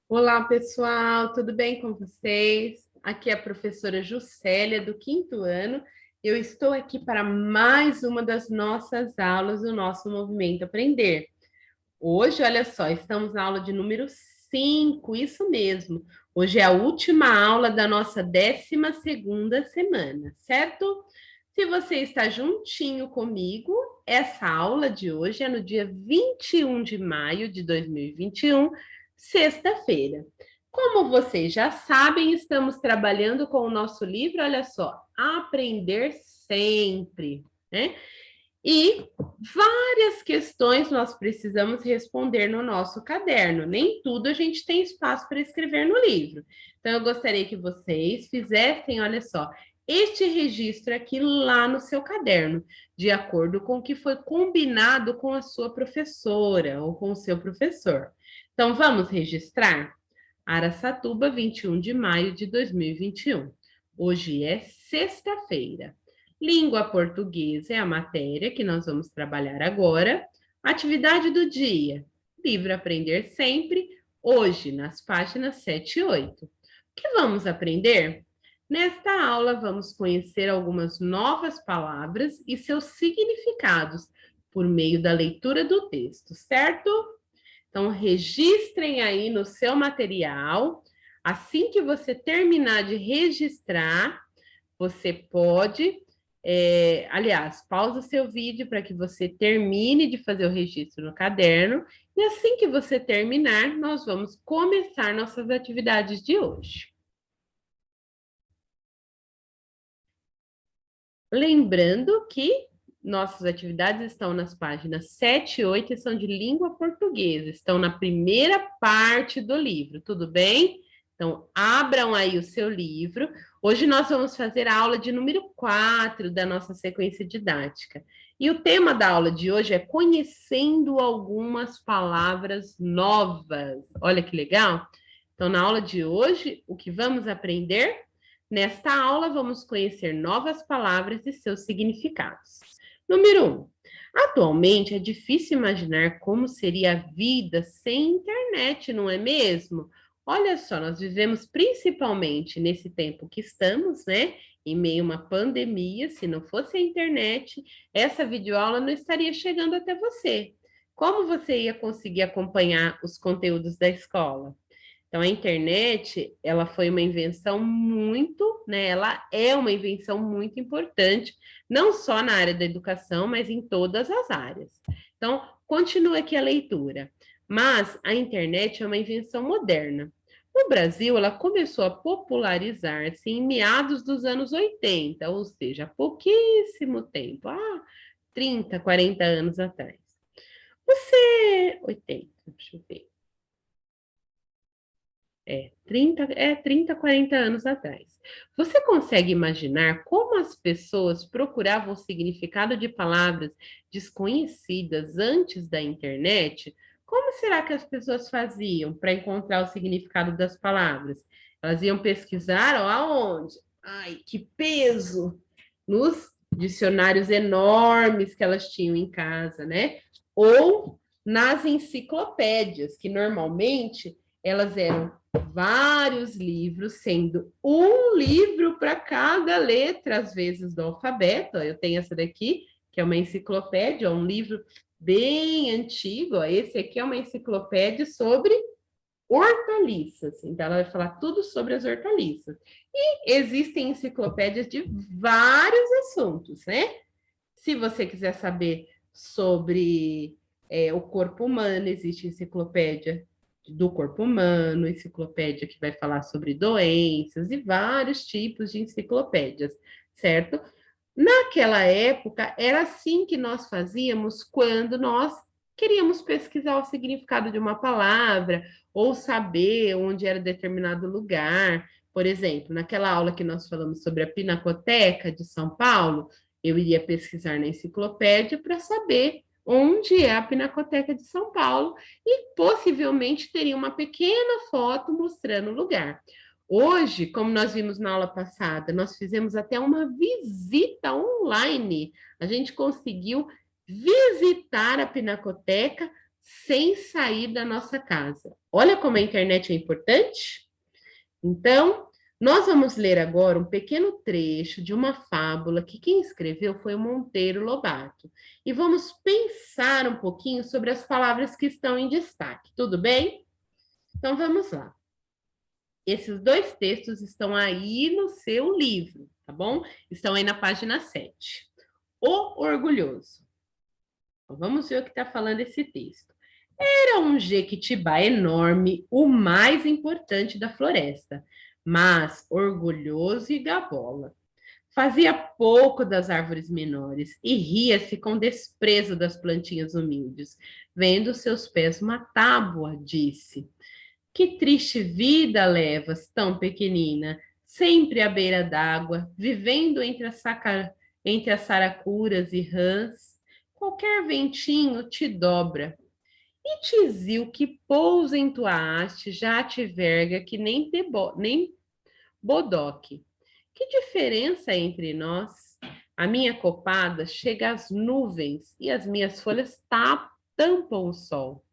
Olá, pessoal, tudo bem com vocês? Aqui é a professora Juscelia, do quinto ano. Eu estou aqui para mais uma das nossas aulas do nosso Movimento Aprender. Hoje, olha só, estamos na aula de número 5, isso mesmo. Hoje é a última aula da nossa 12ª semana, certo? Se você está juntinho comigo, essa aula de hoje é no dia 21 de maio de 2021, sexta-feira. Como vocês já sabem, estamos trabalhando com o nosso livro, olha só, Aprender Sempre, né? E várias questões nós precisamos responder no nosso caderno. Nem tudo a gente tem espaço para escrever no livro. Então, eu gostaria que vocês fizessem, olha só, este registro aqui lá no seu caderno, de acordo com o que foi combinado com a sua professora ou com o seu professor. Então, vamos registrar? Araçatuba, 21 de maio de 2021. Hoje é sexta-feira. Língua portuguesa é a matéria que nós vamos trabalhar agora. Atividade do dia: livro Aprender Sempre, hoje nas páginas 7 e 8. O que vamos aprender? Nesta aula, vamos conhecer algumas novas palavras e seus significados por meio da leitura do texto, certo? Então, registrem aí no seu material. Assim que você terminar de registrar, você pode, aliás, pausa o seu vídeo para que você termine de fazer o registro no caderno. E assim que você terminar, nós vamos começar nossas atividades de hoje. Lembrando que nossas atividades estão nas páginas 7 e 8 e são de língua portuguesa, estão na primeira parte do livro, tudo bem? Então, abram aí o seu livro. Hoje nós vamos fazer a aula de número 4 da nossa sequência didática. E o tema da aula de hoje é conhecendo algumas palavras novas. Olha que legal! Então, na aula de hoje, o que vamos aprender? Nesta aula, vamos conhecer novas palavras e seus significados. Número 1. Atualmente, é difícil imaginar como seria a vida sem internet, não é mesmo? Olha só, nós vivemos principalmente nesse tempo que estamos, né? Em meio a uma pandemia. Se não fosse a internet, essa videoaula não estaria chegando até você. Como você ia conseguir acompanhar os conteúdos da escola? Então, a internet, ela foi uma invenção muito, né? Ela é uma invenção muito importante, não só na área da educação, mas em todas as áreas. Então, continua aqui a leitura. Mas a internet é uma invenção moderna. No Brasil, ela começou a popularizar-se em meados dos anos 80, ou seja, há pouquíssimo tempo, 30, 40 anos atrás. 80, deixa eu ver. 30, 40 anos atrás. Você consegue imaginar como as pessoas procuravam o significado de palavras desconhecidas antes da internet? Como será que as pessoas faziam para encontrar o significado das palavras? Elas iam pesquisar, ó, aonde? Ai, que peso! Nos dicionários enormes que elas tinham em casa, né? Ou nas enciclopédias, que normalmente elas eram vários livros, sendo um livro para cada letra, às vezes, do alfabeto. Eu tenho essa daqui, que é uma enciclopédia, um livro bem antigo. Esse aqui é uma enciclopédia sobre hortaliças. Então, ela vai falar tudo sobre as hortaliças. E existem enciclopédias de vários assuntos, né? Se você quiser saber sobre o corpo humano, existe enciclopédia do corpo humano, enciclopédia que vai falar sobre doenças e vários tipos de enciclopédias, certo? Naquela época, era assim que nós fazíamos quando nós queríamos pesquisar o significado de uma palavra ou saber onde era determinado lugar. Por exemplo, naquela aula que nós falamos sobre a Pinacoteca de São Paulo, eu iria pesquisar na enciclopédia para saber onde é a Pinacoteca de São Paulo e possivelmente teria uma pequena foto mostrando o lugar. Hoje, como nós vimos na aula passada, nós fizemos até uma visita online. A gente conseguiu visitar a Pinacoteca sem sair da nossa casa. Olha como a internet é importante. Então, nós vamos ler agora um pequeno trecho de uma fábula que quem escreveu foi o Monteiro Lobato. E vamos pensar um pouquinho sobre as palavras que estão em destaque. Tudo bem? Então, vamos lá. Esses dois textos estão aí no seu livro, tá bom? Estão aí na página 7. O Orgulhoso. Então, vamos ver o que está falando esse texto. Era um jequitibá enorme, o mais importante da floresta, mas orgulhoso e gabola. Fazia pouco das árvores menores e ria-se com desprezo das plantinhas humildes. Vendo seus pés uma tábua, disse: Que triste vida levas, tão pequenina, sempre à beira d'água, vivendo entre as saracuras e rãs. Qualquer ventinho te dobra. E tizil que pousa em tua haste já te verga que nem bodoque. Que diferença entre nós? A minha copada chega às nuvens e as minhas folhas tampam o sol.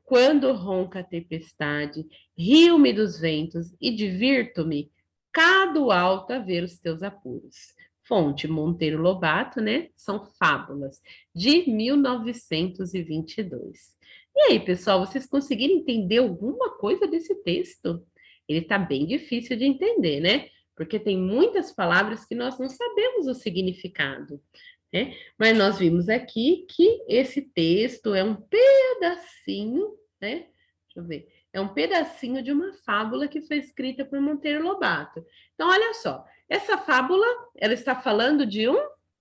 Quando ronca a tempestade, rio-me dos ventos e divirto-me cado alto a ver os teus apuros. Fonte Monteiro Lobato, né? São fábulas de 1922. E aí, pessoal, vocês conseguiram entender alguma coisa desse texto? Ele está bem difícil de entender, né? Porque tem muitas palavras que nós não sabemos o significado, né? Mas nós vimos aqui que esse texto é um pedacinho, né? Deixa eu ver. É um pedacinho de uma fábula que foi escrita por Monteiro Lobato. Então, olha só. Essa fábula, ela está falando de um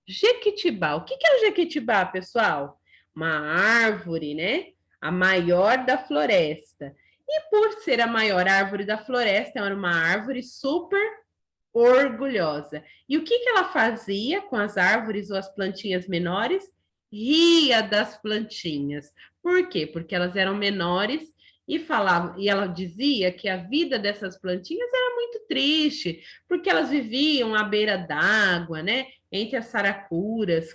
jequitibá. O que é o jequitibá, pessoal? Uma árvore, né? A maior da floresta. E por ser a maior árvore da floresta, era uma árvore super orgulhosa. E o que ela fazia com as árvores ou as plantinhas menores? Ria das plantinhas. Por quê? Porque elas eram menores e falavam, e ela dizia que a vida dessas plantinhas era muito triste, porque elas viviam à beira d'água, né? Entre as saracuras,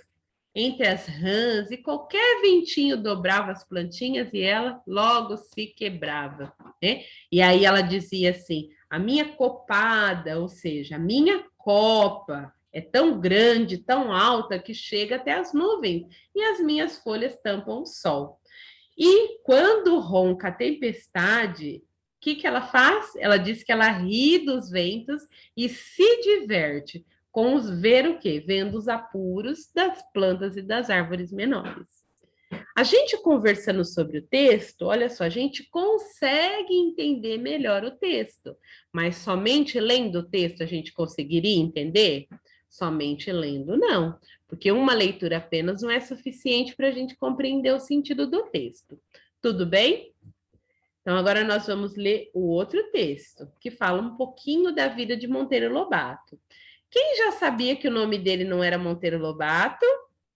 entre as rãs, e qualquer ventinho dobrava as plantinhas e ela logo se quebrava, né? E aí ela dizia assim: a minha copada, ou seja, a minha copa é tão grande, tão alta que chega até as nuvens e as minhas folhas tampam o sol. E quando ronca a tempestade, o que ela faz? Ela diz que ela ri dos ventos e se diverte com os ver o quê? Vendo os apuros das plantas e das árvores menores. A gente conversando sobre o texto, olha só, a gente consegue entender melhor o texto, mas somente lendo o texto a gente conseguiria entender? Somente lendo, não, porque uma leitura apenas não é suficiente para a gente compreender o sentido do texto. Tudo bem? Então, agora nós vamos ler o outro texto, que fala um pouquinho da vida de Monteiro Lobato. Quem já sabia que o nome dele não era Monteiro Lobato?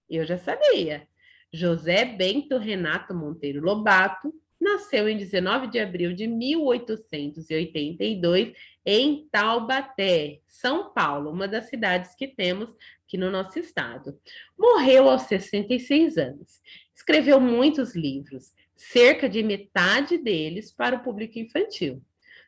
Eu já sabia. José Bento Renato Monteiro Lobato nasceu em 19 de abril de 1882 em Taubaté, São Paulo, uma das cidades que temos aqui no nosso estado. Morreu aos 66 anos. Escreveu muitos livros, cerca de metade deles para o público infantil.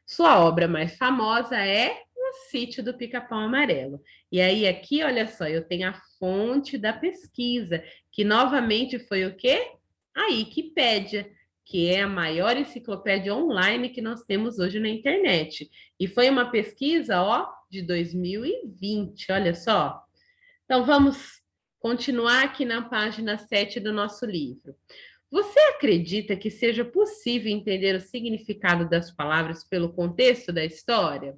Sua obra mais famosa é O Sítio do Pica-Pau Amarelo. E aí, aqui, olha só, eu tenho a fonte da pesquisa, que novamente foi o quê? A Wikipédia, que é a maior enciclopédia online que nós temos hoje na internet. E foi uma pesquisa, ó, de 2020, olha só. Então, vamos continuar aqui na página 7 do nosso livro. Você acredita que seja possível entender o significado das palavras pelo contexto da história?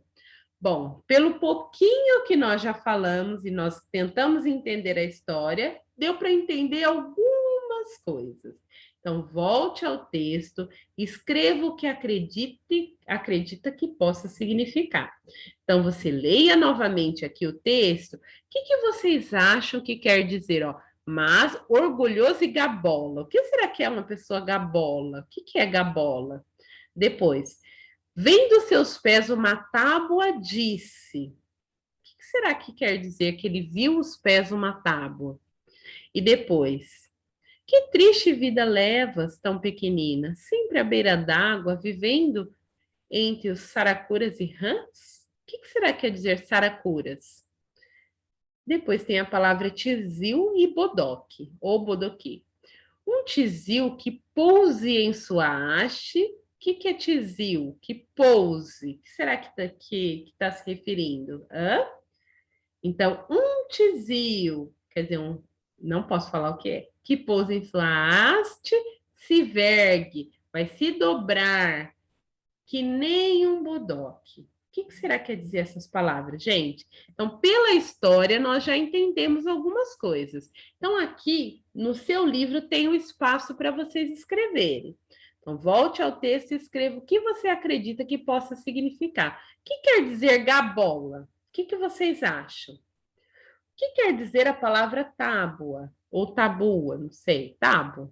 Bom, pelo pouquinho que nós já falamos e nós tentamos entender a história, deu para entender algumas coisas. Então, volte ao texto, escreva o que acredita que possa significar. Então, você leia novamente aqui o texto. O que vocês acham que quer dizer? Ó, mas orgulhoso e gabola. O que será que é uma pessoa gabola? O que é gabola? Depois, vendo seus pés uma tábua, disse. O que será que quer dizer que ele viu os pés uma tábua? E depois, Que triste vida levas, tão pequenina, sempre à beira d'água, vivendo entre os saracuras e rãs? O que será que quer dizer saracuras? Depois tem a palavra tizil e bodoque, ou bodoque. Um tizil que pouse em sua haste. O que é tizil? Que pouse. O que será que tá se referindo? Hã? Então, um tizil, quer dizer, não posso falar o que é. Que pouse em sua haste, se vergue, vai se dobrar, que nem um bodoque. O que será que quer dizer essas palavras, gente? Então, pela história, nós já entendemos algumas coisas. Então, aqui no seu livro tem um espaço para vocês escreverem. Então, volte ao texto e escreva o que você acredita que possa significar. O que quer dizer gabola? O que vocês acham? O que quer dizer a palavra tábua? Ou tabua, não sei, tábua. O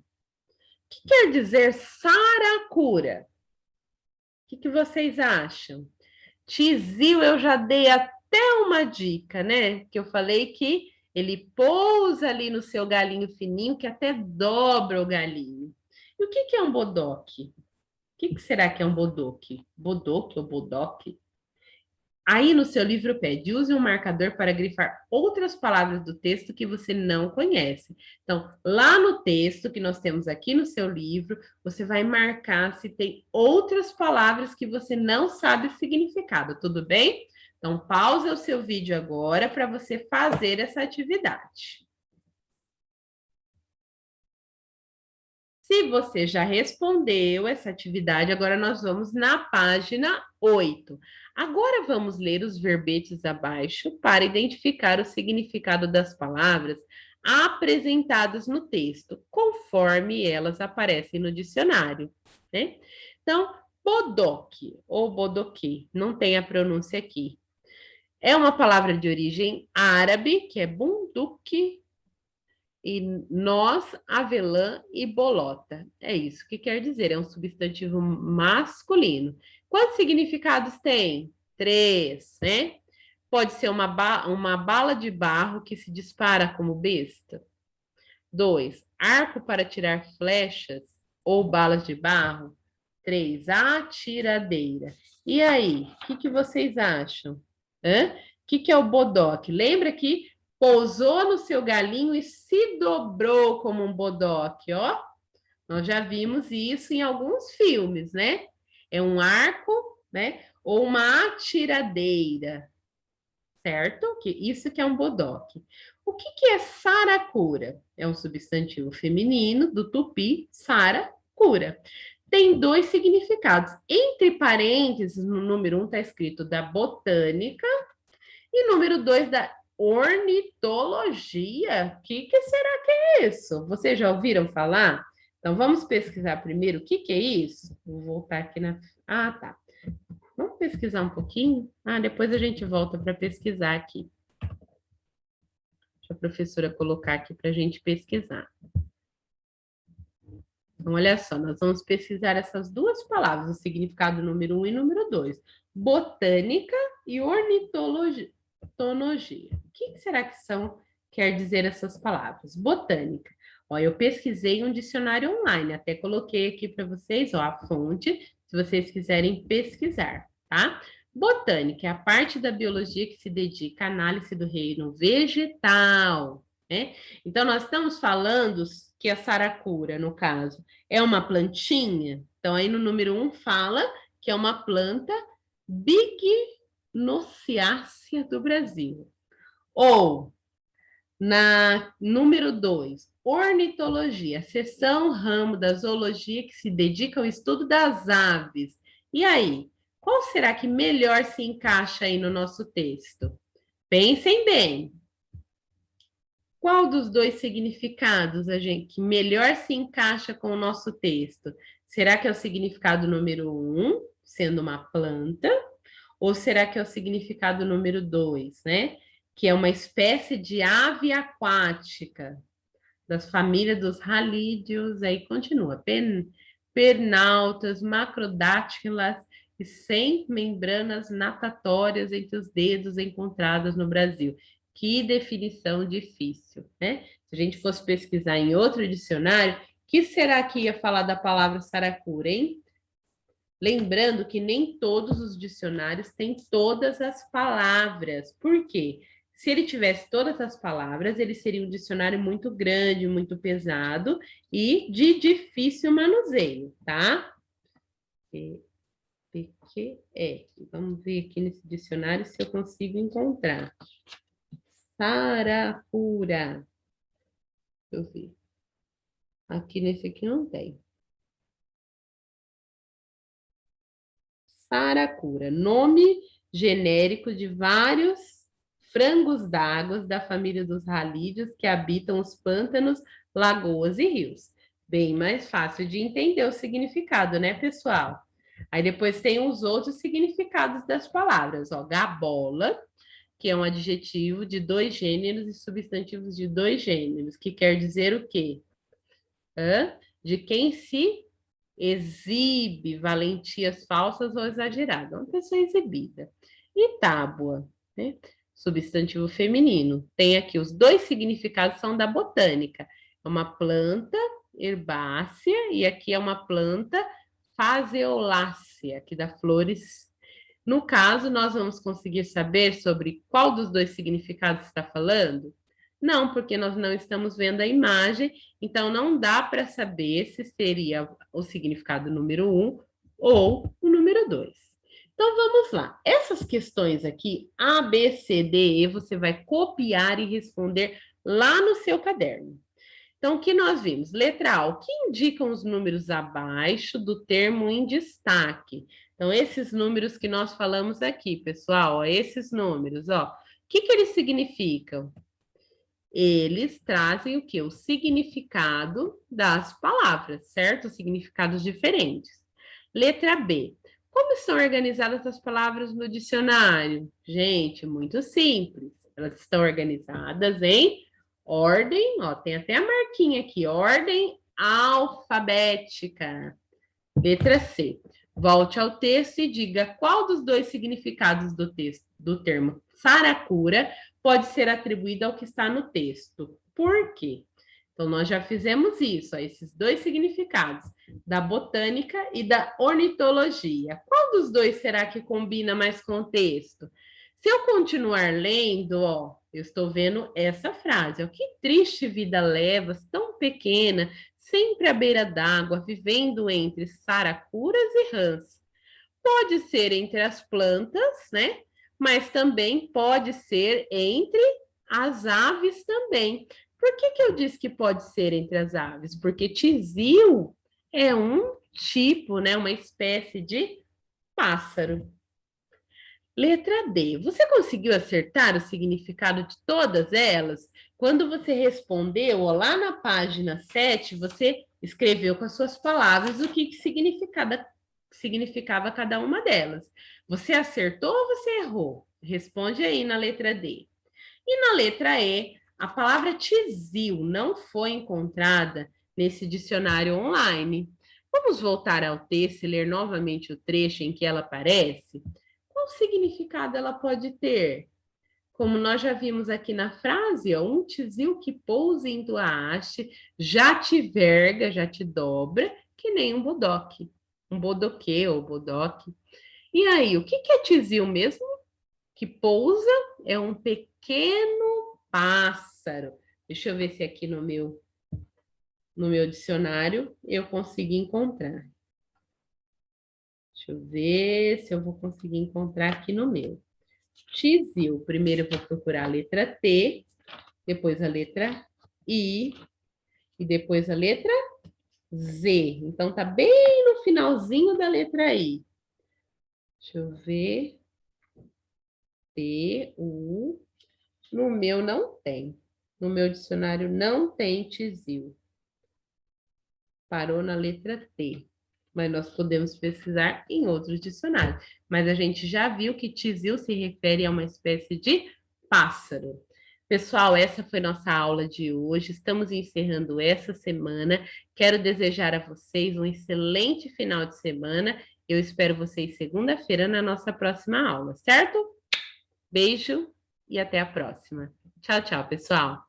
que quer dizer saracura? O que vocês acham? Tizil, eu já dei até uma dica, né? Que eu falei que ele pousa ali no seu galinho fininho, que até dobra o galinho. E o que é um bodoque? O que será que é um bodoque? Bodoque ou bodoque? Aí no seu livro pede, use um marcador para grifar outras palavras do texto que você não conhece. Então, lá no texto que nós temos aqui no seu livro, você vai marcar se tem outras palavras que você não sabe o significado, tudo bem? Então, pausa o seu vídeo agora para você fazer essa atividade. Se você já respondeu essa atividade, agora nós vamos na página 8. Agora vamos ler os verbetes abaixo para identificar o significado das palavras apresentadas no texto, conforme elas aparecem no dicionário, né? Então, bodoque ou bodoque, não tem a pronúncia aqui. É uma palavra de origem árabe, que é bunduque, e noz, avelã e bolota. É isso que quer dizer, é um substantivo masculino. Quantos significados tem? 3, né? Pode ser uma bala de barro que se dispara como besta. 2, arco para tirar flechas ou balas de barro. 3, atiradeira. E aí, o que vocês acham? O que é o bodoque? Lembra que pousou no seu galinho e se dobrou como um bodoque, ó. Nós já vimos isso em alguns filmes, né? É um arco, né? Ou uma atiradeira, certo? Isso que é um bodoque. O que é saracura? É um substantivo feminino do tupi, sara, cura. Tem 2 significados. Entre parênteses, no número 1 está escrito da botânica e número 2 da ornitologia. O que será que é isso? Vocês já ouviram falar? Então, vamos pesquisar primeiro o que é isso? Vou voltar aqui na... Ah, tá. Vamos pesquisar um pouquinho? Ah, depois a gente volta para pesquisar aqui. Deixa a professora colocar aqui para a gente pesquisar. Então, olha só, nós vamos pesquisar essas 2 palavras, o significado número 1 e número 2. Botânica e ornitologia. O que será que quer dizer essas palavras? Botânica. Ó, eu pesquisei um dicionário online, até coloquei aqui para vocês, ó, a fonte, se vocês quiserem pesquisar, tá? Botânica é a parte da biologia que se dedica à análise do reino vegetal, né? Então, nós estamos falando que a saracura, no caso, é uma plantinha. Então, aí no número 1 fala que é uma planta bignoniácea do Brasil. Ou, na número 2, ornitologia, seção ramo da zoologia que se dedica ao estudo das aves. E aí, qual será que melhor se encaixa aí no nosso texto? Pensem bem. Qual dos 2 significados que melhor se encaixa com o nosso texto? Será que é o significado número 1, sendo uma planta? Ou será que é o significado número 2, né? Que é uma espécie de ave aquática, das famílias dos halídeos, aí continua, pernaltas, macrodátilas e sem membranas natatórias entre os dedos encontradas no Brasil. Que definição difícil, né? Se a gente fosse pesquisar em outro dicionário, que será que ia falar da palavra saracura, hein? Lembrando que nem todos os dicionários têm todas as palavras. Por quê? Se ele tivesse todas as palavras, ele seria um dicionário muito grande, muito pesado e de difícil manuseio, tá? PQE. Vamos ver aqui nesse dicionário se eu consigo encontrar. Saracura. Deixa eu ver. Aqui nesse aqui não tem. Saracura, nome genérico de vários frangos d'água da família dos ralídeos que habitam os pântanos, lagoas e rios. Bem mais fácil de entender o significado, né, pessoal? Aí depois tem os outros significados das palavras, ó, gabola, que é um adjetivo de 2 gêneros e substantivos de 2 gêneros, que quer dizer o quê? De quem se exibe valentias falsas ou exageradas, uma pessoa exibida. E tábua, né? Substantivo feminino. Tem aqui os 2 significados, são da botânica. É uma planta herbácea e aqui é uma planta faseolácea, que dá flores. No caso, nós vamos conseguir saber sobre qual dos 2 significados está falando? Não, porque nós não estamos vendo a imagem, então não dá para saber se seria o significado número 1 ou o número 2. Então vamos lá. Essas questões aqui, A, B, C, D, E, você vai copiar e responder lá no seu caderno. Então, o que nós vimos? Letra A, o que indicam os números abaixo do termo em destaque? Então, esses números que nós falamos aqui, pessoal, ó, esses números, ó, o que eles significam? Eles trazem o que? O significado das palavras, certo? Significados diferentes. Letra B. Como estão organizadas as palavras no dicionário? Gente, muito simples. Elas estão organizadas em ordem, ó, tem até a marquinha aqui, ordem alfabética. Letra C. Volte ao texto e diga qual dos 2 significados do texto do termo saracura pode ser atribuído ao que está no texto. Por quê? Então, nós já fizemos isso, ó, esses 2 significados, da botânica e da ornitologia. Qual dos 2 será que combina mais com o texto? Se eu continuar lendo, ó, eu estou vendo essa frase, ó, que triste vida levas, tão pequena, sempre à beira d'água, vivendo entre saracuras e rãs. Pode ser entre as plantas, né? Mas também pode ser entre as aves também. Por que eu disse que pode ser entre as aves? Porque tizil é um tipo, né? Uma espécie de pássaro. Letra D. Você conseguiu acertar o significado de todas elas? Quando você respondeu, ó, lá na página 7, você escreveu com as suas palavras o que significava cada uma delas. Você acertou ou você errou? Responde aí na letra D. E na letra E, a palavra tizil não foi encontrada nesse dicionário online. Vamos voltar ao texto e ler novamente o trecho em que ela aparece? Qual significado ela pode ter? Como nós já vimos aqui na frase, ó, um tizil que pousa em tua haste, já te verga, já te dobra, que nem um bodoque. Um bodoque ou bodoque. E aí, o que é tizil mesmo? Que pousa é um pequeno pássaro. Deixa eu ver se aqui no meu dicionário eu consigo encontrar. Deixa eu ver se eu vou conseguir encontrar aqui no meu. Tizil. Primeiro eu vou procurar a letra T, depois a letra I e depois a letra Z. Então tá bem no finalzinho da letra I. Deixa eu ver. T, U. No meu não tem. No meu dicionário não tem tizil. Parou na letra T. Mas nós podemos pesquisar em outros dicionários. Mas a gente já viu que tizil se refere a uma espécie de pássaro. Pessoal, essa foi nossa aula de hoje. Estamos encerrando essa semana. Quero desejar a vocês um excelente final de semana. Eu espero vocês segunda-feira na nossa próxima aula, certo? Beijo e até a próxima. Tchau, tchau, pessoal.